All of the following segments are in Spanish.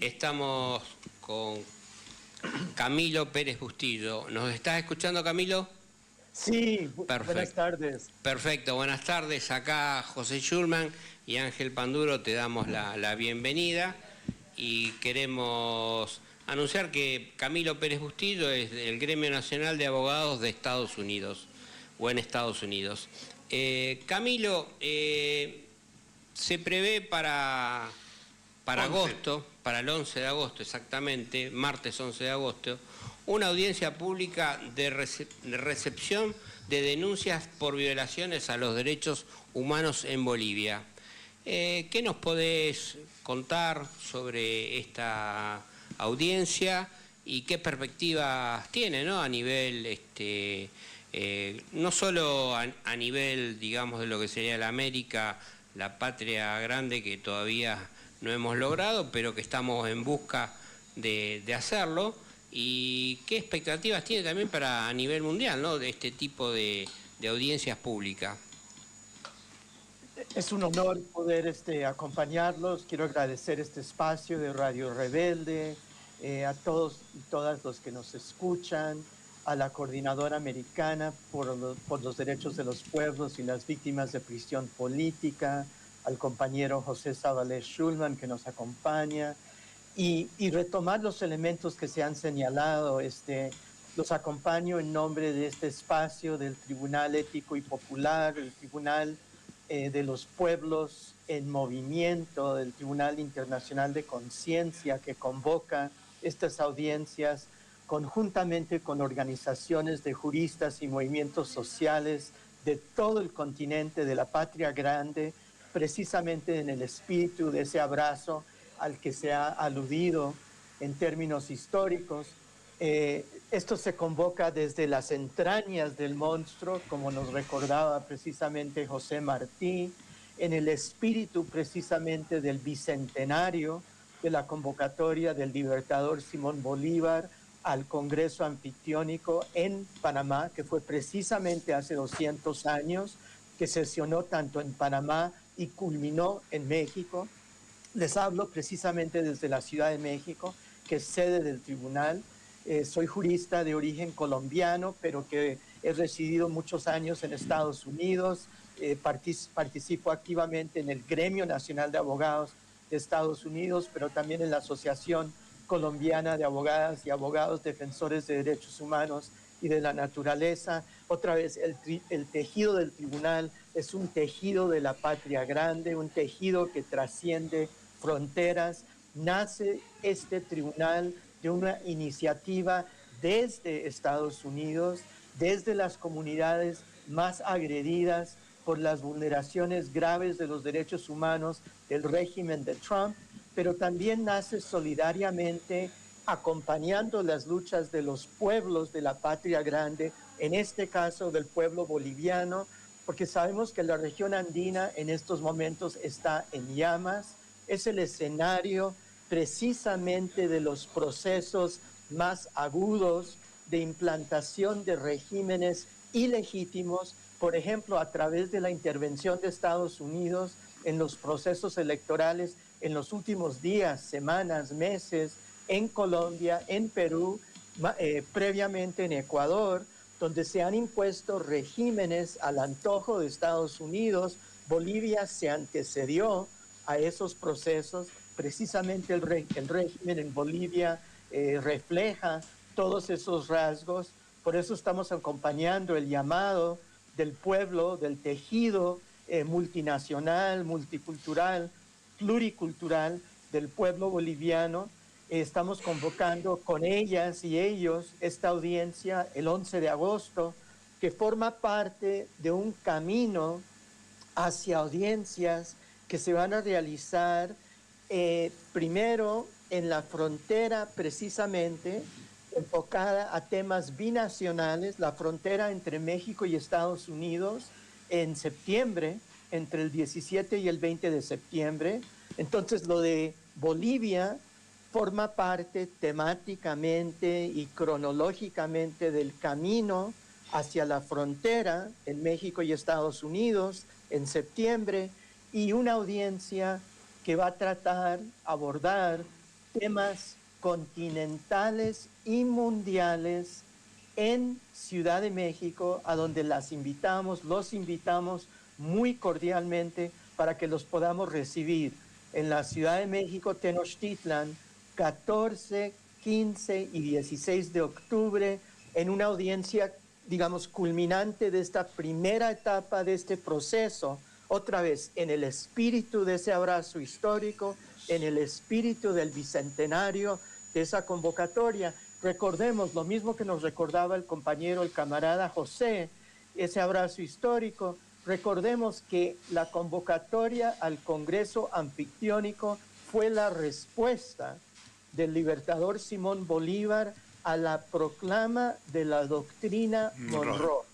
Estamos con Camilo Pérez Bustillo. ¿Nos estás escuchando, Camilo? Sí, Perfecto. Buenas tardes. Perfecto, buenas tardes. Acá José Schulman y Ángel Panduro te damos la bienvenida y queremos anunciar que Camilo Pérez Bustillo es del Gremio Nacional de Abogados de Estados Unidos, o en Estados Unidos. Camilo, se prevé para agosto, para el 11 de agosto exactamente, martes 11 de agosto, una audiencia pública de recepción de denuncias por violaciones a los derechos humanos en Bolivia. ¿Qué nos podés contar sobre esta audiencia y qué perspectivas tiene, ¿no? A nivel, no solo a nivel, digamos, de lo que sería la América, la patria grande que todavía no hemos logrado, pero que estamos en busca de hacerlo, y qué expectativas tiene también para a nivel mundial, ¿no? De este tipo de audiencias públicas. Es un honor poder acompañarlos. Quiero agradecer este espacio de Radio Rebelde, a todos y todas los que nos escuchan, a la Coordinadora Americana por los Derechos de los Pueblos y las Víctimas de Prisión Política, al compañero José Zabalés Schulman que nos acompaña, y retomar los elementos que se han señalado. Los acompaño en nombre de este espacio del Tribunal Ético y Popular, el Tribunal de los Pueblos en Movimiento, del Tribunal Internacional de Conciencia, que convoca estas audiencias conjuntamente con organizaciones de juristas y movimientos sociales de todo el continente de la patria grande, precisamente en el espíritu de ese abrazo al que se ha aludido en términos históricos. Esto se convoca desde las entrañas del monstruo, como nos recordaba precisamente José Martí, en el espíritu precisamente del bicentenario de la convocatoria del libertador Simón Bolívar al Congreso Anfictiónico en Panamá, que fue precisamente hace 200 años, que sesionó tanto en Panamá y culminó en México. Les hablo precisamente desde la Ciudad de México, que es sede del tribunal. Soy jurista de origen colombiano, pero que he residido muchos años en Estados Unidos. Participo activamente en el Gremio Nacional de Abogados de Estados Unidos, pero también en la Asociación Colombiana de Abogadas y Abogados Defensores de Derechos Humanos y de la Naturaleza. Otra vez, el tejido del tribunal es un tejido de la patria grande, un tejido que trasciende fronteras. Nace este tribunal de una iniciativa desde Estados Unidos, desde las comunidades más agredidas por las vulneraciones graves de los derechos humanos del régimen de Trump, pero también nace solidariamente acompañando las luchas de los pueblos de la patria grande, en este caso del pueblo boliviano, porque sabemos que la región andina en estos momentos está en llamas. Es el escenario precisamente de los procesos más agudos de implantación de regímenes ilegítimos, por ejemplo, a través de la intervención de Estados Unidos en los procesos electorales en los últimos días, semanas, meses, en Colombia, en Perú, previamente en Ecuador, donde se han impuesto regímenes al antojo de Estados Unidos. Bolivia se antecedió a esos procesos. Precisamente el régimen en Bolivia refleja todos esos rasgos. Por eso estamos acompañando el llamado del pueblo, del tejido multinacional, multicultural, pluricultural del pueblo boliviano. Estamos convocando con ellas y ellos esta audiencia el 11 de agosto, que forma parte de un camino hacia audiencias que se van a realizar primero en la frontera, precisamente enfocada a temas binacionales, la frontera entre México y Estados Unidos en septiembre, entre el 17 y el 20 de septiembre. Entonces lo de Bolivia forma parte temáticamente y cronológicamente del camino hacia la frontera en México y Estados Unidos en septiembre, y una audiencia que va a tratar, abordar temas continentales y mundiales en Ciudad de México, a donde los invitamos muy cordialmente para que los podamos recibir en la Ciudad de México, Tenochtitlan, 14, 15 y 16 de octubre, en una audiencia, digamos, culminante de esta primera etapa de este proceso, otra vez en el espíritu de ese abrazo histórico, en el espíritu del bicentenario de esa convocatoria. Recordemos lo mismo que nos recordaba el compañero, el camarada José, ese abrazo histórico. Recordemos que la convocatoria al Congreso Anfictiónico fue la respuesta del libertador Simón Bolívar a la proclama de la doctrina Monroe.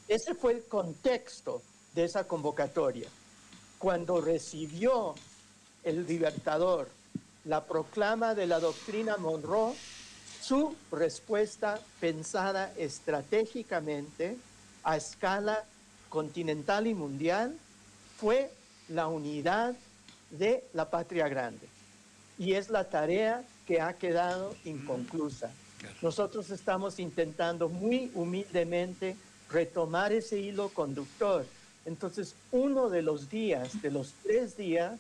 Ese fue el contexto de esa convocatoria. Cuando recibió el libertador la proclama de la doctrina Monroe, su respuesta pensada estratégicamente a escala continental y mundial fue la unidad de la patria grande. Y es la tarea que ha quedado inconclusa. Nosotros estamos intentando muy humildemente retomar ese hilo conductor. Entonces, uno de los días, de los 3 días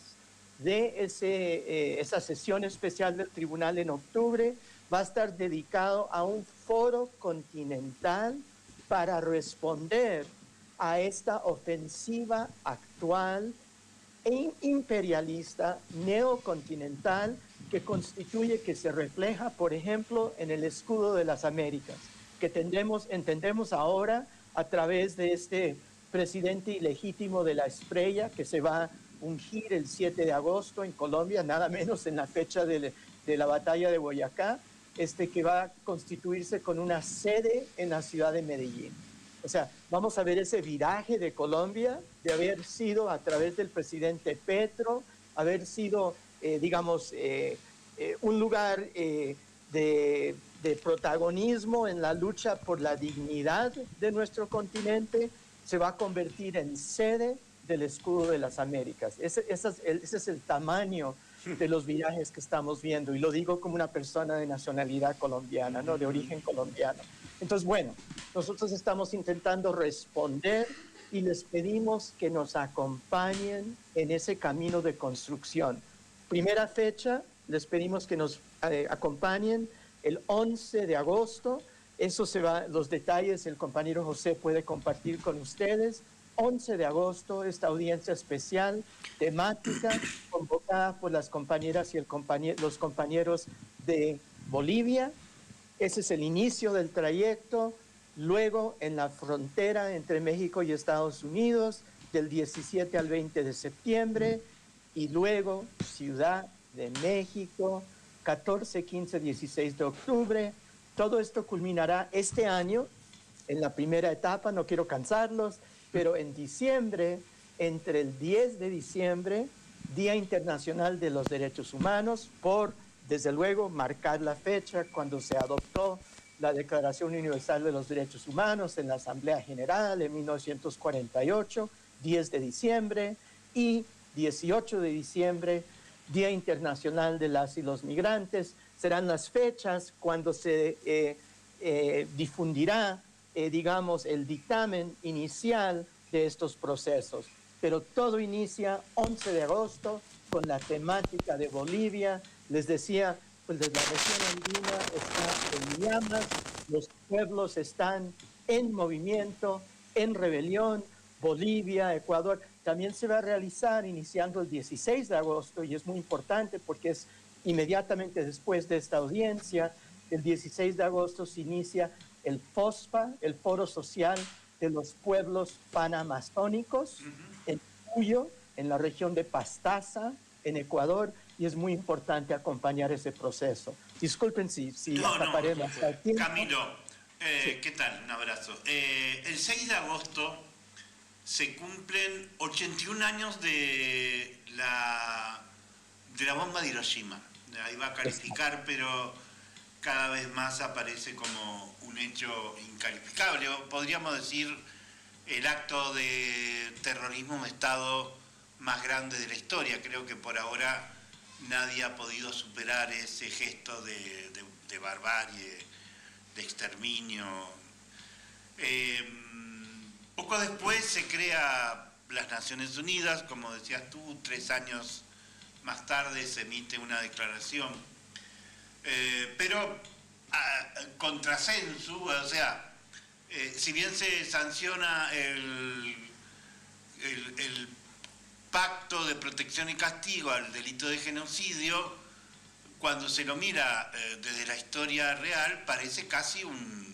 de esa sesión especial del tribunal en octubre, va a estar dedicado a un foro continental para responder a esta ofensiva actual e imperialista neocontinental que constituye, que se refleja, por ejemplo, en el escudo de las Américas, que entendemos ahora a través de este presidente ilegítimo de la Espriella, que se va a ungir el 7 de agosto en Colombia, nada menos en la fecha de la batalla de Boyacá, que va a constituirse con una sede en la ciudad de Medellín. O sea, vamos a ver ese viraje de Colombia, de haber sido a través del presidente Petro, haber sido, un lugar de protagonismo en la lucha por la dignidad de nuestro continente, se va a convertir en sede del escudo de las Américas. Ese es el tamaño de los virajes que estamos viendo, y lo digo como una persona de nacionalidad colombiana, ¿no? De origen colombiano. Entonces, bueno, nosotros estamos intentando responder y les pedimos que nos acompañen en ese camino de construcción. Primera fecha, les pedimos que nos acompañen el 11 de agosto. Los detalles el compañero José puede compartir con ustedes. 11 de agosto, esta audiencia especial temática convocada por las compañeras y los compañeros de Bolivia. Ese es el inicio del trayecto. Luego, en la frontera entre México y Estados Unidos, del 17 al 20 de septiembre. Y luego, Ciudad de México, 14, 15, 16 de octubre. Todo esto culminará este año, en la primera etapa, no quiero cansarlos, pero en diciembre, entre el 10 de diciembre, Día Internacional de los Derechos Humanos, por, desde luego, marcar la fecha cuando se adoptó la Declaración Universal de los Derechos Humanos en la Asamblea General en 1948, 10 de diciembre, y 18 de diciembre, Día Internacional de las y los Migrantes. Serán las fechas cuando se difundirá el dictamen inicial de estos procesos. Pero todo inicia 11 de agosto con la temática de Bolivia. Les decía, pues la región andina está en llamas, los pueblos están en movimiento, en rebelión. Bolivia, Ecuador, también se va a realizar iniciando el 16 de agosto, y es muy importante porque es inmediatamente después de esta audiencia. El 16 de agosto se inicia el FOSPA, el Foro Social de los Pueblos Panamazónicos, en Cuyo, en la región de Pastaza, en Ecuador, y es muy importante acompañar ese proceso. Disculpen si acaparé más tiempo. Camilo, Sí. ¿qué tal? Un abrazo. El 6 de agosto se cumplen 81 años de la bomba de Hiroshima. Ahí va a calificar, pero cada vez más aparece como un hecho incalificable. O podríamos decir el acto de terrorismo de Estado más grande de la historia. Creo que por ahora nadie ha podido superar ese gesto de barbarie, de exterminio. Poco después se crea las Naciones Unidas, como decías tú, 3 años más tarde se emite una declaración, pero contrasensu, o sea, si bien se sanciona el pacto de protección y castigo al delito de genocidio, cuando se lo mira desde la historia real, parece casi un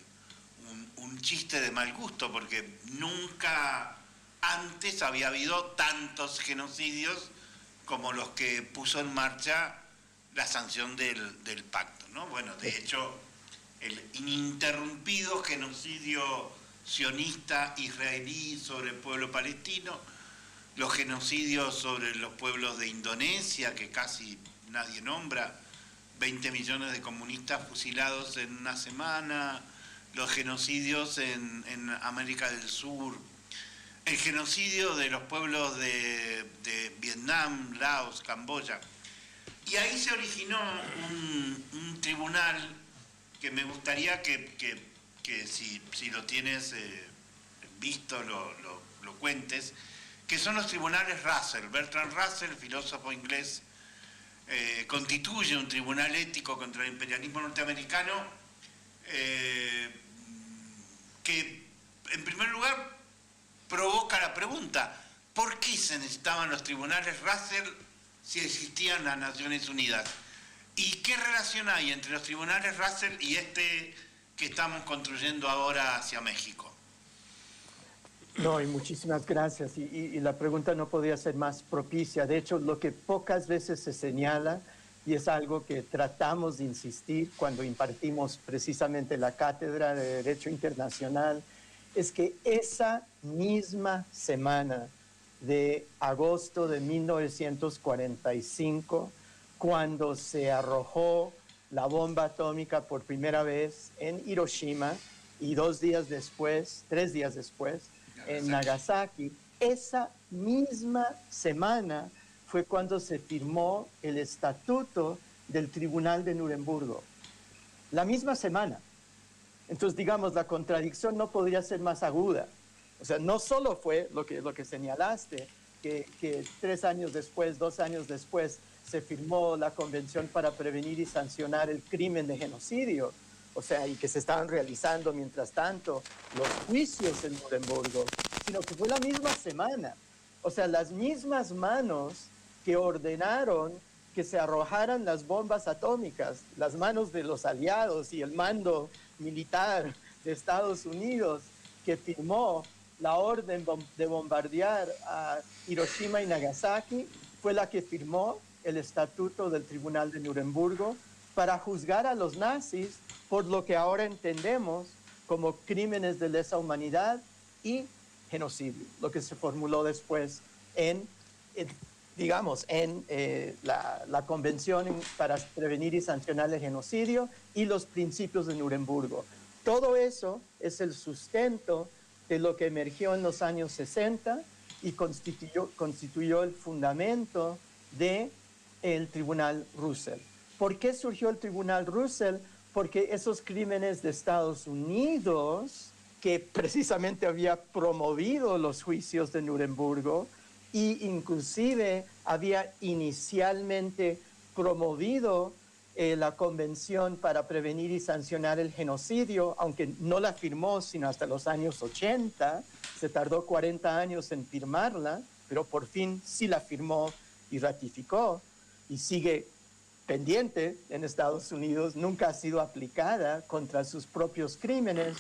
chiste de mal gusto, porque nunca antes había habido tantos genocidios como los que puso en marcha la sanción del pacto, ¿no? Bueno, de hecho, el ininterrumpido genocidio sionista israelí sobre el pueblo palestino, los genocidios sobre los pueblos de Indonesia, que casi nadie nombra, 20 millones de comunistas fusilados en una semana, los genocidios en América del Sur, el genocidio de los pueblos de Vietnam, Laos, Camboya. Y ahí se originó un tribunal que me gustaría que si lo tienes visto, lo cuentes, que son los tribunales Russell. Bertrand Russell, filósofo inglés, constituye un tribunal ético contra el imperialismo norteamericano que, en primer lugar, provoca la pregunta: ¿por qué se necesitaban los tribunales Russell si existían las Naciones Unidas? ¿Y qué relación hay entre los tribunales Russell y este que estamos construyendo ahora hacia México? No, y muchísimas gracias. Y la pregunta no podía ser más propicia. De hecho, lo que pocas veces se señala, y es algo que tratamos de insistir cuando impartimos precisamente la cátedra de Derecho Internacional, es que esa misma semana de agosto de 1945, cuando se arrojó la bomba atómica por primera vez en Hiroshima y 3 días después, en Nagasaki, esa misma semana fue cuando se firmó el estatuto del Tribunal de Nuremberg. La misma semana. Entonces, digamos, la contradicción no podría ser más aguda. O sea, no solo fue lo que señalaste, que 3 años después, 2 años después, se firmó la Convención para Prevenir y Sancionar el Crimen de Genocidio, o sea, y que se estaban realizando mientras tanto los juicios en Nuremberg, sino que fue la misma semana. O sea, las mismas manos que ordenaron que se arrojaran las bombas atómicas, las manos de los aliados y el mando militar de Estados Unidos que firmó la orden de bombardear a Hiroshima y Nagasaki, fue la que firmó el estatuto del Tribunal de Nuremberg para juzgar a los nazis por lo que ahora entendemos como crímenes de lesa humanidad y genocidio, lo que se formuló después en la Convención para Prevenir y Sancionar el Genocidio y los principios de Nuremberg. Todo eso es el sustento de lo que emergió en los años 60 y constituyó el fundamento del Tribunal Russell. ¿Por qué surgió el Tribunal Russell? Porque esos crímenes de Estados Unidos, que precisamente había promovido los juicios de Nuremberg e inclusive había inicialmente promovido la Convención para Prevenir y Sancionar el Genocidio, aunque no la firmó sino hasta los años 80, se tardó 40 años en firmarla, pero por fin sí la firmó y ratificó, y sigue pendiente en Estados Unidos, nunca ha sido aplicada contra sus propios crímenes.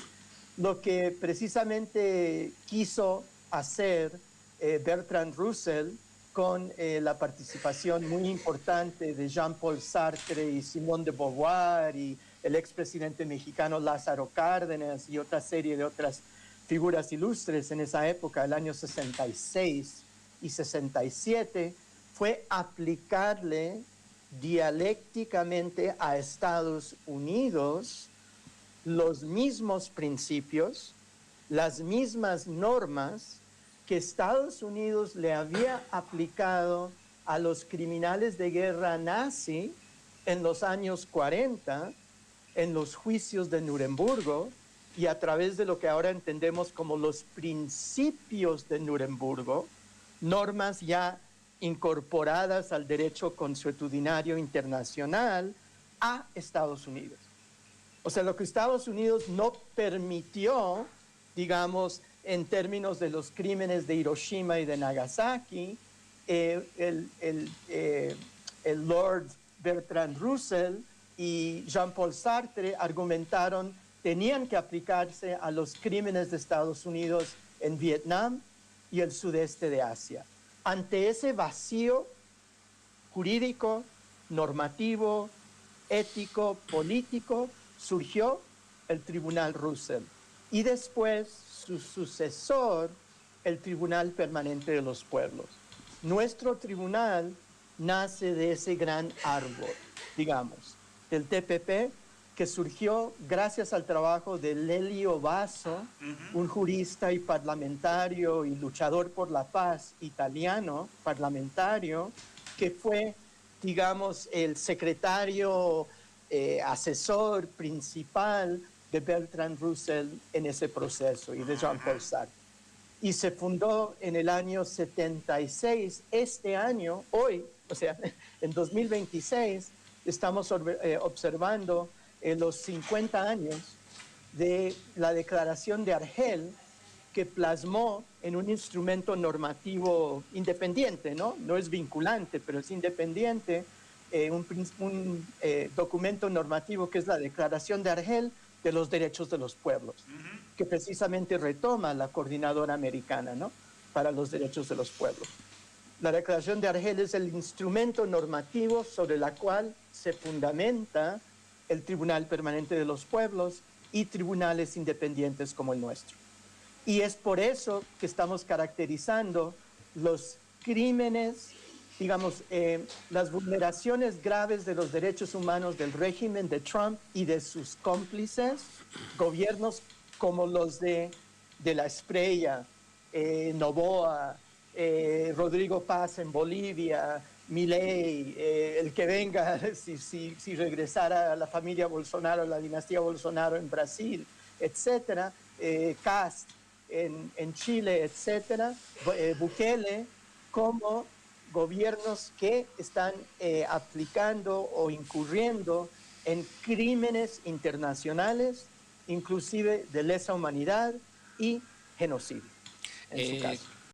Lo que precisamente quiso hacer Bertrand Russell, con la participación muy importante de Jean-Paul Sartre y Simone de Beauvoir y el expresidente mexicano Lázaro Cárdenas y otra serie de otras figuras ilustres en esa época, el año 66 y 67, fue aplicarle dialécticamente a Estados Unidos los mismos principios, las mismas normas que Estados Unidos le había aplicado a los criminales de guerra nazi en los años 40, en los juicios de Nurembergo, y a través de lo que ahora entendemos como los principios de Nurembergo, normas ya incorporadas al derecho consuetudinario internacional a Estados Unidos. O sea, lo que Estados Unidos no permitió, digamos, en términos de los crímenes de Hiroshima y de Nagasaki, el Lord Bertrand Russell y Jean-Paul Sartre argumentaron tenían que aplicarse a los crímenes de Estados Unidos en Vietnam y el sudeste de Asia. Ante ese vacío jurídico, normativo, ético, político, surgió el Tribunal Russell y después su sucesor, el Tribunal Permanente de los Pueblos. Nuestro tribunal nace de ese gran árbol, digamos, del TPP, que surgió gracias al trabajo de Lelio Basso, un jurista y parlamentario y luchador por la paz italiano, parlamentario, que fue, digamos, el secretario asesor principal de Bertrand Russell en ese proceso y de Jean-Paul Sartre. Y se fundó en el año 76. Este año, hoy, o sea, en 2026, estamos observando los 50 años de la Declaración de Argel, que plasmó en un instrumento normativo independiente, ¿no? No es vinculante, pero es independiente, un documento normativo que es la Declaración de Argel de los Derechos de los Pueblos, que precisamente retoma la Coordinadora Americana, ¿no?, para los Derechos de los Pueblos. La Declaración de Argel es el instrumento normativo sobre la cual se fundamenta el Tribunal Permanente de los Pueblos y tribunales independientes como el nuestro. Y es por eso que estamos caracterizando los crímenes, digamos, las vulneraciones graves de los derechos humanos del régimen de Trump y de sus cómplices, gobiernos como los de la Espriella, Noboa, Rodrigo Paz en Bolivia, Milei, el que venga, si regresara a la familia Bolsonaro, la dinastía Bolsonaro en Brasil, etcétera, Kast en Chile, etcétera, Bukele, como gobiernos que están aplicando o incurriendo en crímenes internacionales, inclusive de lesa humanidad y genocidio, en su caso.